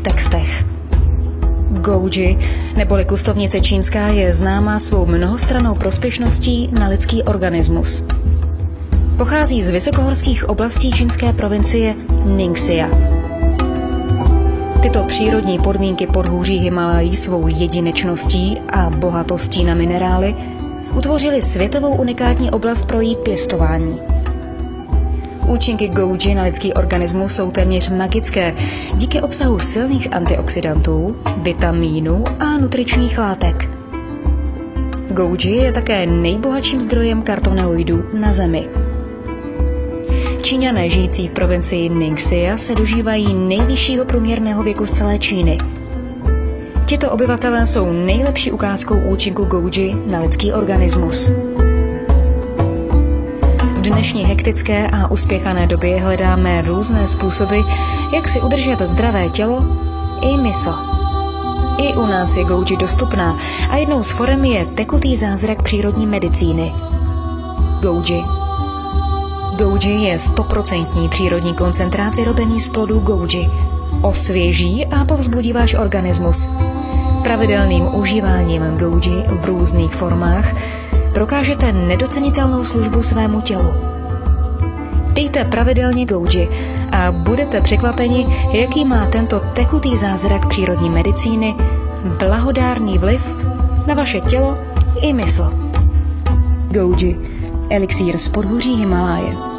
textech. Gouji, neboli kustovnice čínská, je známá svou mnohostrannou prospěšností na lidský organismus. Pochází z vysokohorských oblastí čínské provincie Ningxia. Tyto přírodní podmínky podhůří Himalají svou jedinečností a bohatostí na minerály utvořily světovou unikátní oblast pro její pěstování. Účinky gouji na lidský organismus jsou téměř magické díky obsahu silných antioxidantů, vitamínů a nutričních látek. Gouji je také nejbohatším zdrojem karotenoidů na Zemi. Číňané žijící v provincii Ningxia se dožívají nejvyššího průměrného věku z celé Číny. Tito obyvatelé jsou nejlepší ukázkou účinku gouji na lidský organismus. V dnešní hektické a uspěchané době hledáme různé způsoby, jak si udržet zdravé tělo i mysl. I u nás je gouji dostupná a jednou z forem je tekutý zázrak přírodní medicíny. Gouji. Gouji je 100% přírodní koncentrát vyrobený z plodů gouji. Osvěží a povzbudí váš organismus. Pravidelným užíváním gouji v různých formách prokážete nedocenitelnou službu svému tělu. Pijte pravidelně gouji a budete překvapeni, jaký má tento tekutý zázrak přírodní medicíny blahodárný vliv na vaše tělo i mysl. Gouji, elixír z podhůří Himaláje.